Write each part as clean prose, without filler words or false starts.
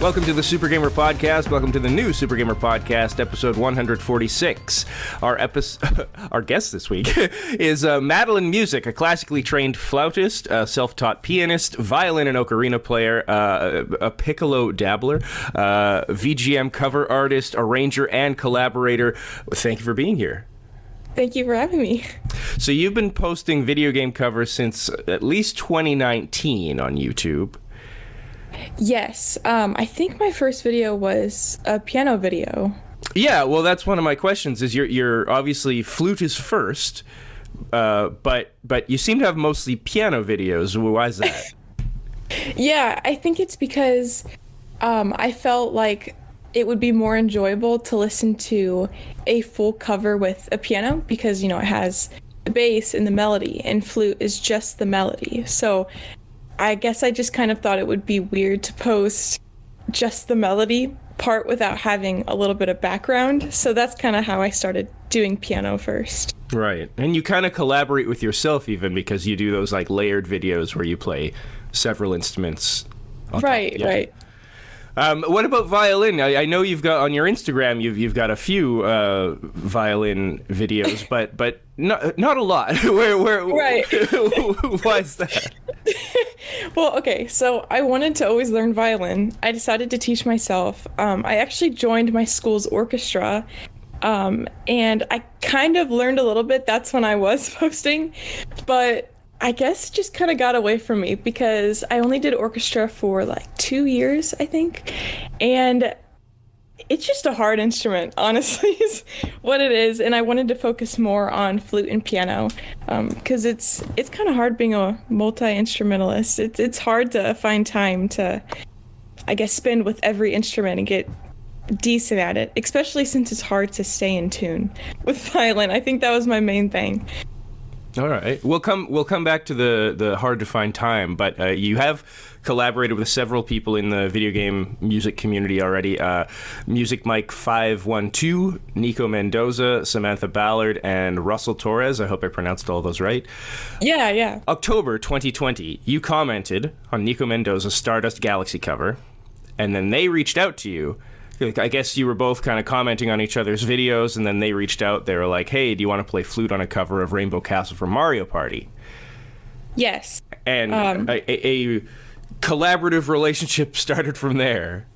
Welcome to the Super Gamer Podcast. Welcome to the new Super Gamer Podcast, episode 146. Our guest this week is Madalyn Music, a classically trained flautist, a self-taught pianist, violin and ocarina player, a piccolo dabbler, VGM cover artist, arranger, and collaborator. Thank you for being here. Thank you for having me. So you've been posting video game covers since at least 2019 on YouTube. Yes, I think my first video was a piano video. Yeah, well, that's one of my questions. Is you're obviously flutist first, but you seem to have mostly piano videos. Why is that? Yeah, I think it's because I felt like it would be more enjoyable to listen to a full cover with a piano because, you know, it has the bass and the melody, and flute is just the melody. So I guess I just kind of thought it would be weird to post just the melody part without having a little bit of background. So that's kind of how I started doing piano first. Right. And you kind of collaborate with yourself even because you do those like layered videos where you play several instruments. Right, yeah. Right. What about violin? I know you've got on your Instagram. You've got a few violin videos, but not a lot. Where right? Why is that? Well, okay. So I wanted to always learn violin. I decided to teach myself. I actually joined my school's orchestra, and I kind of learned a little bit. That's when I was posting, but I guess it just kind of got away from me because I only did orchestra for like 2 years, I think. And it's just a hard instrument, honestly, is what it is. And I wanted to focus more on flute and piano because it's kind of hard being a multi-instrumentalist. It's hard to find time to, I guess, spend with every instrument and get decent at it, especially since it's hard to stay in tune with violin. I think that was my main thing. All right. We'll come back to the hard to find time, but you have collaborated with several people in the video game music community already. Music Mike 512, Nico Mendoza, Samantha Ballard, and Russell Torres. I hope I pronounced all those right. Yeah. October 2020, you commented on Nico Mendoza's Stardust Galaxy cover, and then they reached out to you. I guess you were both kind of commenting on each other's videos, and then they reached out. They were like, hey, do you want to play flute on a cover of Rainbow Castle from Mario Party? Yes. And a collaborative relationship started from there.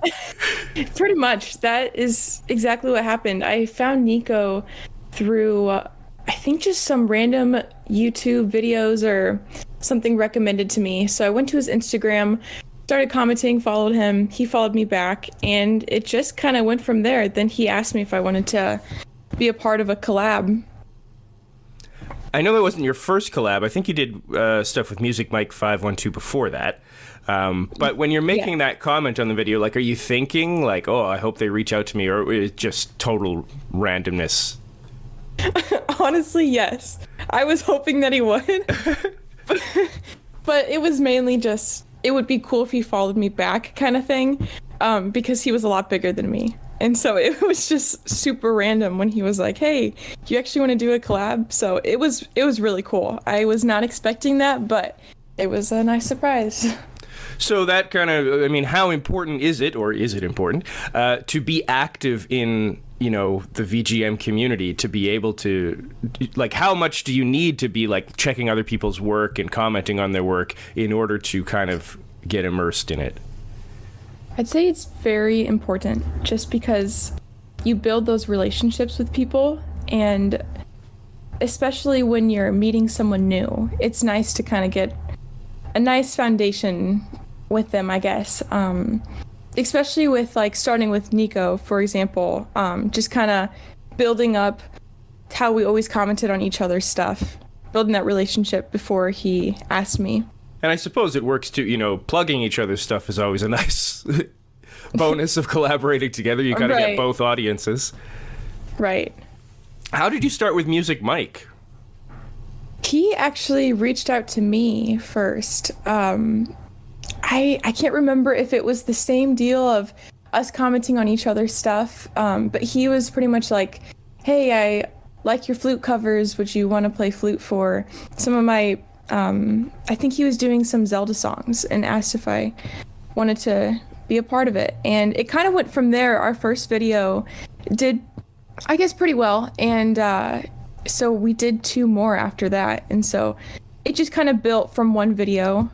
Pretty much. That is exactly what happened. I found Nico through, I think, just some random YouTube videos or something recommended to me. So I went to his Instagram, started commenting, followed him, he followed me back, and it just kind of went from there. Then he asked me if I wanted to be a part of a collab. I know that wasn't your first collab. I think you did stuff with Music Mike 512 before that. But when you're making that comment on the video, like, are you thinking, like, oh, I hope they reach out to me, or is it just total randomness? Honestly, yes. I was hoping that he would. But it was mainly just, it would be cool if he followed me back kind of thing, because he was a lot bigger than me. And so it was just super random when he was like, hey, you actually want to do a collab? So it was really cool. I was not expecting that, but it was a nice surprise. So that kind of, I mean, how important is it, or is it important, to be active in, you know, the VGM community, to be able to, like, how much do you need to be, like, checking other people's work and commenting on their work in order to kind of get immersed in it? I'd say it's very important just because you build those relationships with people, and especially when you're meeting someone new, it's nice to kind of get a nice foundation with them, I guess. Especially with, like, starting with Nico, for example, just kind of building up how we always commented on each other's stuff, building that relationship before he asked me. And I suppose it works too, you know, plugging each other's stuff is always a nice bonus of collaborating together. You kind of get both audiences. Right. How did you start with Music Mike? He actually reached out to me first. I can't remember if it was the same deal of us commenting on each other's stuff, but he was pretty much like, hey, I like your flute covers. Would you want to play flute for some of my I think he was doing some Zelda songs and asked if I wanted to be a part of it. And it kind of went from there. Our first video did, I guess, pretty well. And so we did 2 more after that. And so it just kind of built from one video,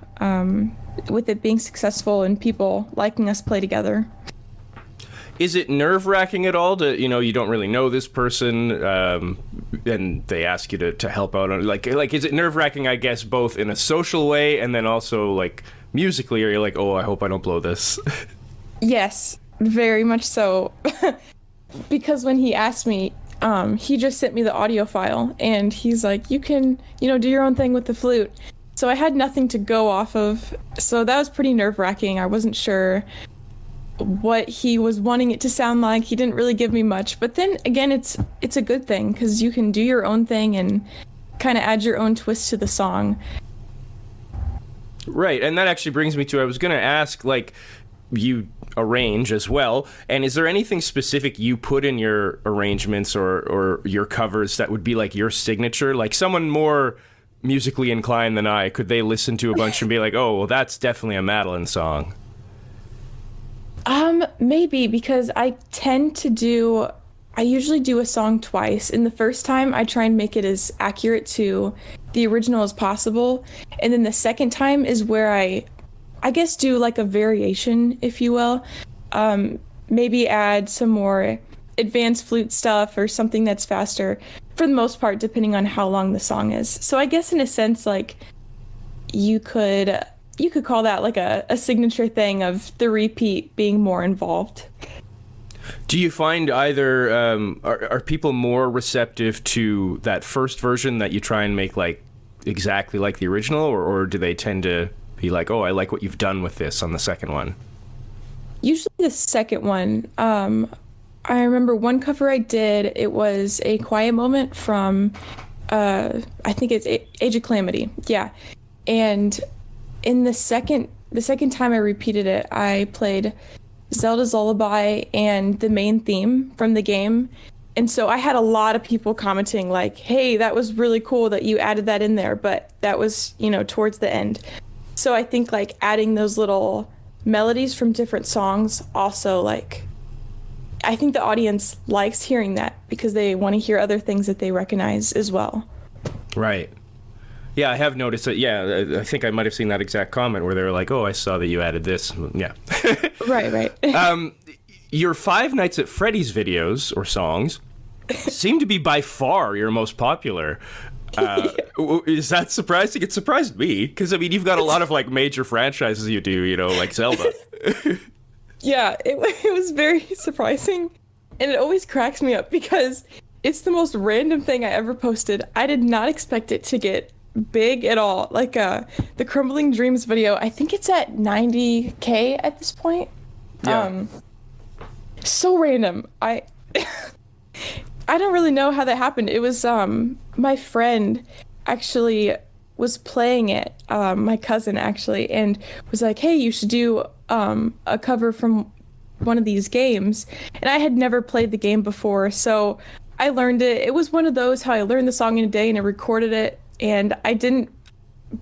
with it being successful and people liking us play together. Is it nerve-wracking at all to, you don't really know this person, and they ask you to help out on, like, is it nerve-wracking, I guess, both in a social way and then also, like, musically, or you're like, oh, I hope I don't blow this? Yes, very much so. Because when he asked me, he just sent me the audio file, and he's like, you can, do your own thing with the flute. So I had nothing to go off of, so that was pretty nerve-wracking. I wasn't sure what he was wanting it to sound like. He didn't really give me much, but then again, it's a good thing because you can do your own thing and kind of add your own twist to the song. Right, and that actually brings me to, I was going to ask, like, you arrange as well, and is there anything specific you put in your arrangements or your covers that would be like your signature? Like someone more musically inclined than I, could they listen to a bunch and be like, oh, well, that's definitely a Madalyn song? Maybe, because I usually do a song twice. And the first time I try and make it as accurate to the original as possible. And then the second time is where I guess do like a variation, if you will. Maybe add some more advanced flute stuff or something that's faster, for the most part, depending on how long the song is. So I guess in a sense, like, you could call that like a signature thing of the repeat being more involved. Do you find either, are people more receptive to that first version that you try and make like exactly like the original, or do they tend to be like, oh, I like what you've done with this on the second one? Usually the second one. I remember one cover I did, it was a quiet moment from, I think it's Age of Calamity. Yeah. And in the second time I repeated it, I played Zelda's Lullaby and the main theme from the game. And so I had a lot of people commenting like, hey, that was really cool that you added that in there, but that was, towards the end. So I think like adding those little melodies from different songs also, like, I think the audience likes hearing that because they want to hear other things that they recognize as well. Right. Yeah, I have noticed that. Yeah, I think I might have seen that exact comment where they were like, oh, I saw that you added this. Yeah. Right. Your Five Nights at Freddy's videos or songs seem to be by far your most popular. Is that surprising? It surprised me because, I mean, you've got a lot of like major franchises you do, like Zelda. Yeah, it was very surprising. And it always cracks me up because it's the most random thing I ever posted. I did not expect it to get big at all. Like the Crumbling Dreams video, I think it's at 90K at this point. Yeah. So random. I don't really know how that happened. It was my friend actually was playing it, my cousin actually, and was like, hey, you should do a cover from one of these games. And I had never played the game before, so I learned it. It was one of those how I learned the song in a day and I recorded it, and I didn't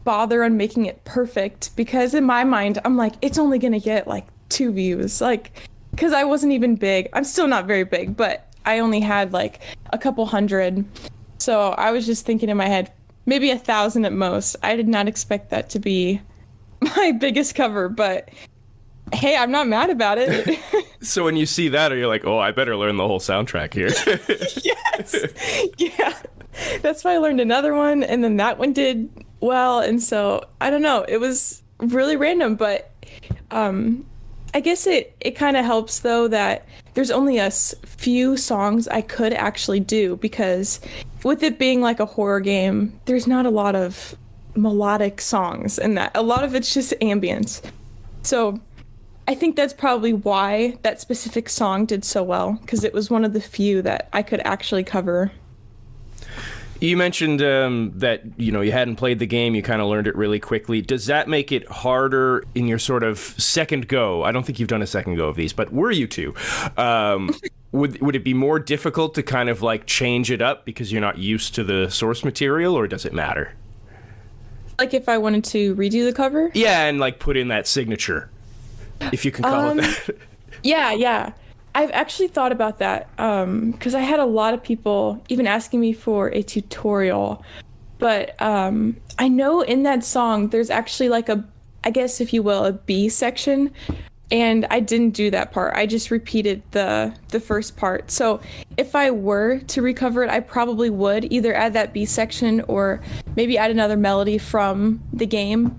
bother on making it perfect because in my mind I'm like, it's only gonna get like 2 views, like, because I wasn't even big. I'm still not very big, but I only had like a couple hundred. So I was just thinking in my head, maybe 1,000 at most. I did not expect that to be my biggest cover, but hey, I'm not mad about it. So when you see that, are you like, oh, I better learn the whole soundtrack here? Yes. Yeah. That's why I learned another one, and then that one did well. And so I don't know. It was really random, but I guess it kind of helps though that there's only a few songs I could actually do, because with it being like a horror game, there's not a lot of melodic songs, and that a lot of it's just ambient. So I think that's probably why that specific song did so well, because it was one of the few that I could actually cover. You mentioned that, you hadn't played the game, you kind of learned it really quickly. Does that make it harder in your sort of second go? I don't think you've done a second go of these, but were you to? Would it be more difficult to kind of like change it up because you're not used to the source material, or does it matter? Like if I wanted to redo the cover? Yeah, and like put in that signature. if you can call it that. Yeah. I've actually thought about that because I had a lot of people even asking me for a tutorial. But I know in that song there's actually like I guess if you will, a B section. And I didn't do that part. I just repeated the first part. So if I were to recover it, I probably would either add that B section or maybe add another melody from the game.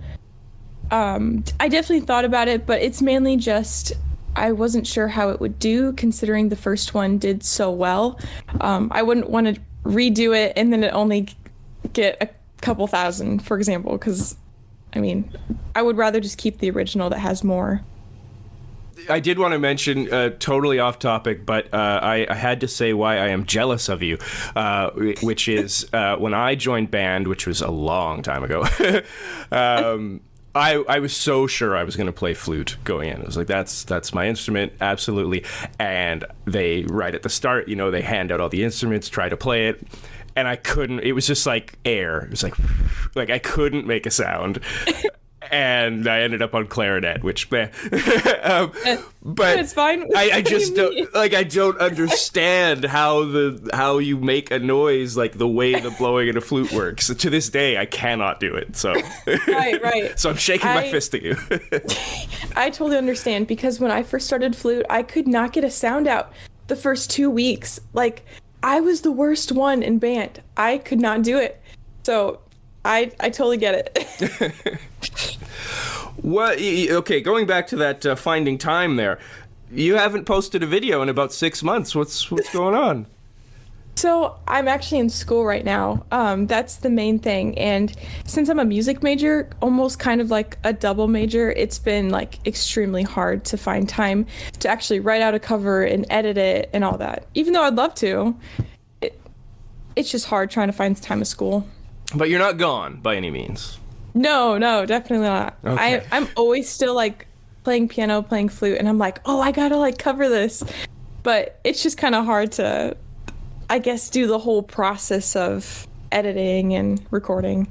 I definitely thought about it, but it's mainly just I wasn't sure how it would do considering the first one did so well. I wouldn't want to redo it and then it only get a couple thousand, for example, because I mean, I would rather just keep the original that has more. I did want to mention, totally off topic, but I had to say why I am jealous of you, which is when I joined band, which was a long time ago, I was so sure I was going to play flute going in. I was like, that's my instrument, absolutely. And they, right at the start, they hand out all the instruments, try to play it. And I couldn't, it was just like air. It was like I couldn't make a sound. And I ended up on clarinet, which, but it's fine. I just don't, I don't understand how you make a noise like the way the blowing in a flute works. To this day, I cannot do it. So right. So I'm shaking my fist at you. I totally understand because when I first started flute, I could not get a sound out the first 2 weeks. Like I was the worst one in band. I could not do it. So I totally get it. What? Okay, going back to that finding time there, you haven't posted a video in about 6 months. What's going on? So I'm actually in school right now. That's the main thing. And since I'm a music major, almost kind of like a double major, it's been like extremely hard to find time to actually write out a cover and edit it and all that. Even though I'd love to, it's just hard trying to find time at school. But you're not gone by any means. No, definitely not. Okay. I'm always still like playing piano, playing flute, and I'm like, oh, I gotta like cover this. But it's just kind of hard to, I guess, do the whole process of editing and recording.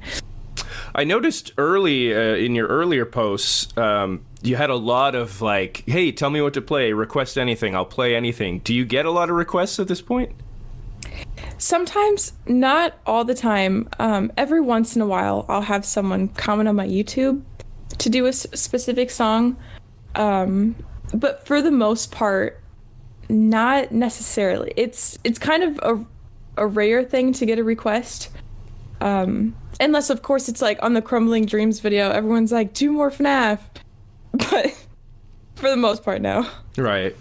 I noticed early in your earlier posts, you had a lot of like, hey, tell me what to play, request anything, I'll play anything. Do you get a lot of requests at this point? Sometimes, not all the time. Every once in a while, I'll have someone comment on my YouTube to do a specific song. But for the most part, not necessarily. It's kind of a rare thing to get a request. Unless, of course, it's like on the Crumbling Dreams video, everyone's like, do more FNAF. But for the most part, no. Right.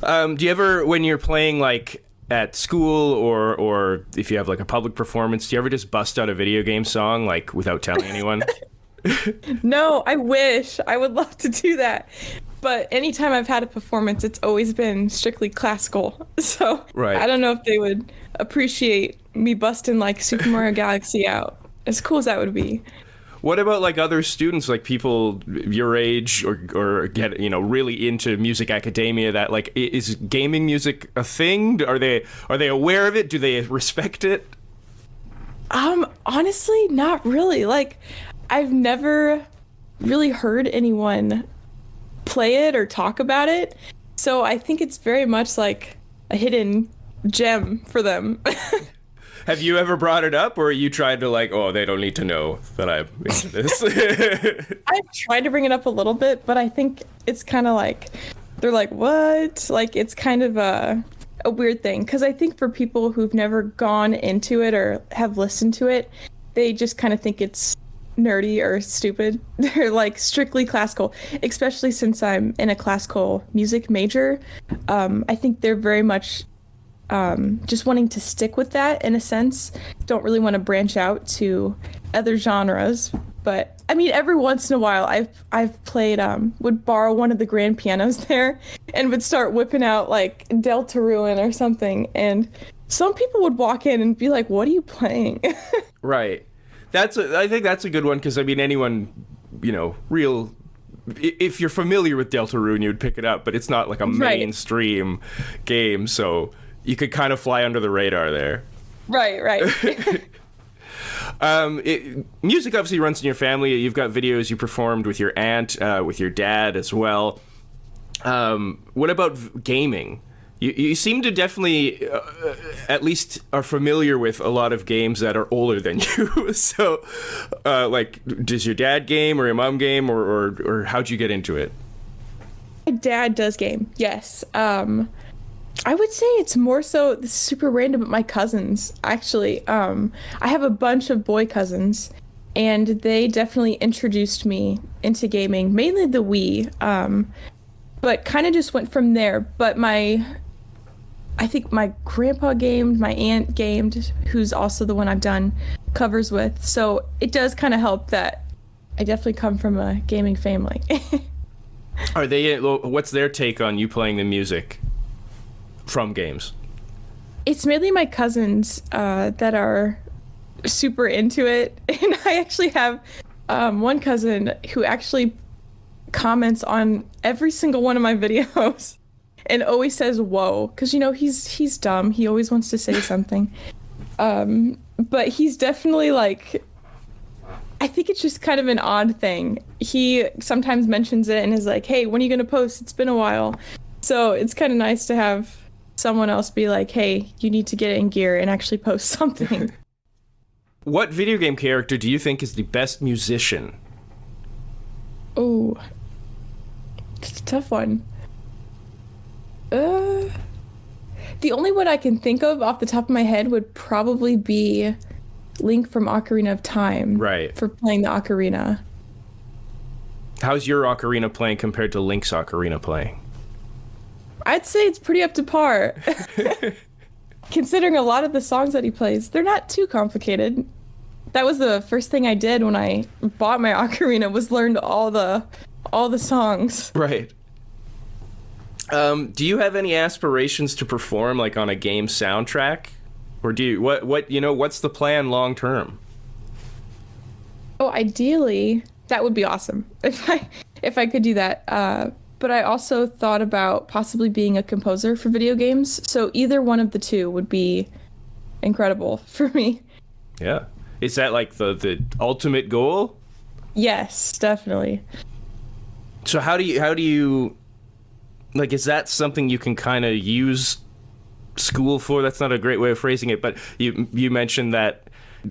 Do you ever, when you're playing like at school or if you have like a public performance, do you ever just bust out a video game song like without telling anyone? No, I wish. I would love to do that. But anytime I've had a performance, it's always been strictly classical. So right. I don't know if they would appreciate me busting like Super Mario Galaxy out. As cool as that would be. What about like other students, like people your age or get, really into music academia that like, is gaming music a thing? Are they aware of it? Do they respect it? Honestly, not really. Like, I've never really heard anyone play it or talk about it. So I think it's very much like a hidden gem for them. Have you ever brought it up, or are you trying to like, oh, they don't need to know that I'm into this? I've tried to bring it up a little bit, but I think it's kind of like, they're like, what? Like, it's kind of a weird thing. Because I think for people who've never gone into it or have listened to it, they just kind of think it's nerdy or stupid. They're like strictly classical, especially since I'm in a classical music major. I think they're very much just wanting to stick with that in a sense. Don't really want to branch out to other genres. But I mean, every once in a while I've played, would borrow one of the grand pianos there and would start whipping out like Deltarune or something. And some people would walk in and be like, what are you playing? Right. I think that's a good one, because I mean, anyone, real, if you're familiar with Deltarune, you would pick it up, but it's not like a mainstream game, so you could kind of fly under the radar there. Right. Music obviously runs in your family. You've got videos you performed with your aunt, with your dad as well. What about gaming? You seem to definitely, at least, are familiar with a lot of games that are older than you. So, like, does your dad game or your mom game, or how'd you get into it? My dad does game, yes. I would say it's more so, this is super random, but my cousins, actually. I have a bunch of boy cousins, and they definitely introduced me into gaming, mainly the Wii, but kind of just went from there. But I think my grandpa gamed, my aunt gamed, who's also the one I've done covers with. So it does kind of help that I definitely come from a gaming family. Are they? What's their take on you playing the music from games? It's mainly my cousins that are super into it. And I actually have one cousin who actually comments on every single one of my videos and always says whoa, because he's dumb. He always wants to say something. But he's definitely like, I think it's just kind of an odd thing. He sometimes mentions it and is like, hey, when are you gonna post? It's been a while. So it's kind of nice to have someone else be like, hey, you need to get it in gear and actually post something. What video game character do you think is the best musician? Oh, it's a tough one. The only one I can think of off the top of my head would probably be Link from Ocarina of Time. Right. For playing the ocarina. How's your ocarina playing compared to Link's ocarina playing? I'd say it's pretty up to par. Considering a lot of the songs that he plays, they're not too complicated. That was the first thing I did when I bought my ocarina, was learned all the songs. Right. Do you have any aspirations to perform like on a game soundtrack? Or do you what's the plan long term? Oh, ideally, that would be awesome if I could do that. But I also thought about possibly being a composer for video games. So either one of the two would be incredible for me. Yeah. Is that like the ultimate goal? Yes, definitely. So how do you like, is that something you can kind of use school for? That's not a great way of phrasing it, but you mentioned that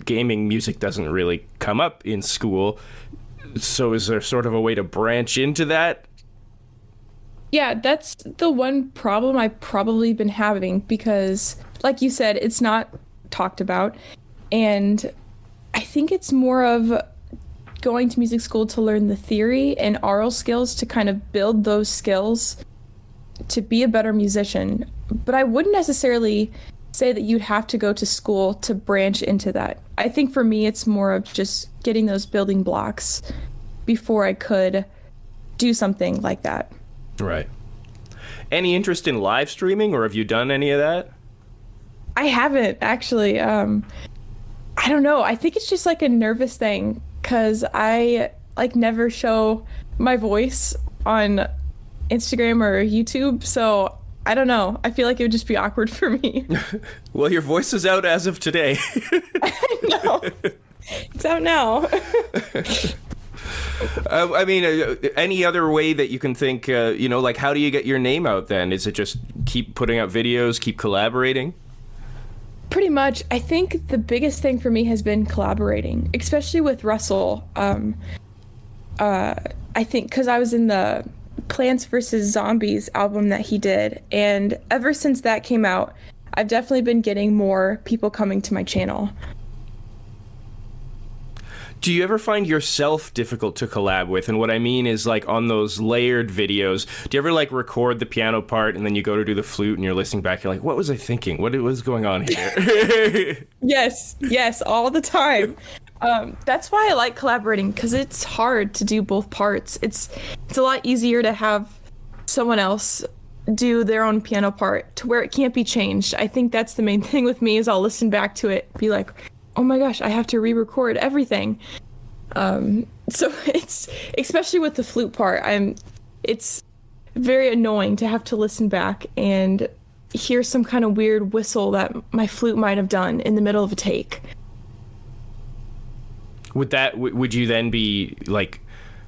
gaming music doesn't really come up in school. So is there sort of a way to branch into that? Yeah, that's the one problem I've probably been having because, like you said, it's not talked about. And I think it's more of going to music school to learn the theory and oral skills to kind of build those skills to be a better musician. But I wouldn't necessarily say that you'd have to go to school to branch into that. I think for me, it's more of just getting those building blocks before I could do something like that. Right. Any interest in live streaming, or have you done any of that? I haven't, actually. I don't know. I think it's just like a nervous thing because I never show my voice on Instagram or YouTube. So I don't know. I feel like it would just be awkward for me. Well, your voice is out as of today. No, it's out now. I mean, any other way that you can think, like how do you get your name out then? Is it just keep putting out videos, keep collaborating? Pretty much. I think the biggest thing for me has been collaborating, especially with Russell. I think because I was in the Plants vs. Zombies album that he did, and ever since that came out, I've definitely been getting more people coming to my channel. Do you ever find yourself difficult to collab with? And what I mean is, like, on those layered videos, do you ever, like, record the piano part and then you go to do the flute and you're listening back, you're like, what was I thinking? What was going on here? Yes, all the time. That's why I like collaborating, because it's hard to do both parts. It's a lot easier to have someone else do their own piano part to where it can't be changed. I think that's the main thing with me is I'll listen back to it, be like, oh my gosh, I have to re-record everything. So it's, especially with the flute part, it's very annoying to have to listen back and hear some kind of weird whistle that my flute might have done in the middle of a take. Would you then be like,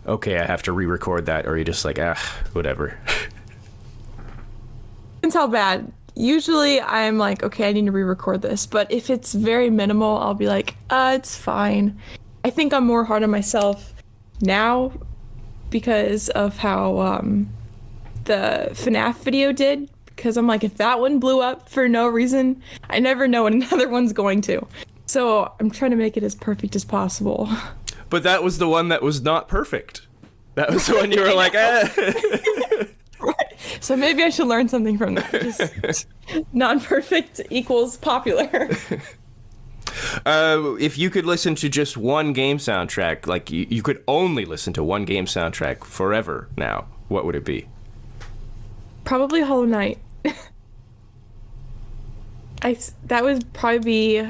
okay, I have to re-record that, or are you just like, whatever? Depends how bad. Usually I'm like, okay, I need to re-record this. But if it's very minimal, I'll be like, it's fine. I think I'm more hard on myself now because of how the FNAF video did. Because I'm like, if that one blew up for no reason, I never know when another one's going to. So I'm trying to make it as perfect as possible. But that was the one that was not perfect. That was the one you were like, Right. So maybe I should learn something from that. Just non-perfect equals popular. If you could listen to just one game soundtrack, like you could only listen to one game soundtrack forever now, what would it be? Probably Hollow Knight. That would probably be...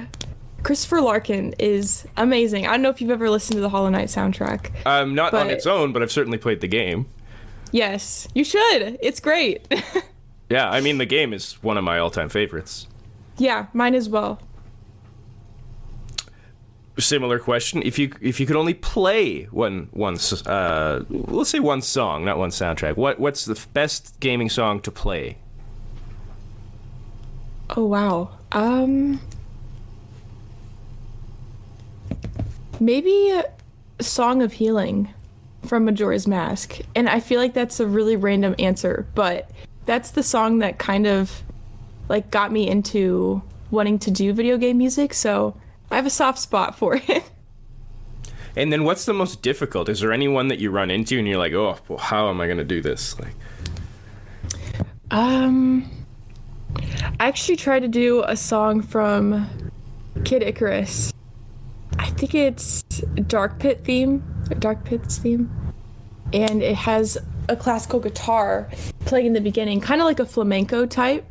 Christopher Larkin is amazing. I don't know if you've ever listened to the Hollow Knight soundtrack. Not on its own, but I've certainly played the game. Yes, you should. It's great. Yeah, I mean, the game is one of my all-time favorites. Yeah, mine as well. Similar question: if you could only play one let's say one song, not one soundtrack, what's the best gaming song to play? Oh wow. Maybe Song of Healing from Majora's Mask. And I feel like that's a really random answer, but that's the song that kind of like got me into wanting to do video game music, so I have a soft spot for it. And then what's the most difficult? Is there anyone that you run into and you're like, oh, well, how am I going to do this? Like, I actually tried to do a song from Kid Icarus. I think it's Dark Pit's theme, and it has a classical guitar playing in the beginning, kind of like a flamenco type,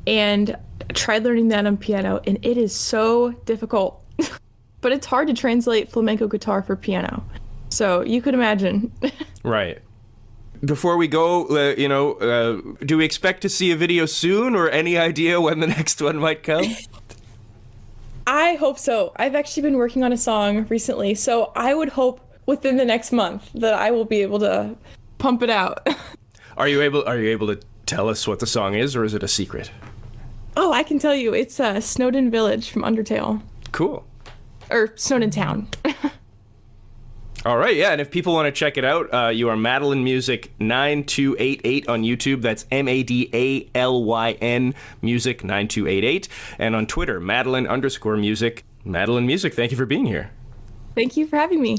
and I tried learning that on piano, and it is so difficult. But it's hard to translate flamenco guitar for piano, so you could imagine. Right. Before we go, do we expect to see a video soon, or any idea when the next one might come? I hope so. I've actually been working on a song recently, so I would hope within the next month that I will be able to pump it out. Are you able to tell us what the song is, or is it a secret? Oh, I can tell you. It's Snowdin Village from Undertale. Cool. Or Snowdin Town. All right, yeah, and if people want to check it out, you are Madalyn Music 9288 on YouTube. That's Madalyn Music 9288. And on Twitter, Madalyn_music. Madalyn Music, thank you for being here. Thank you for having me.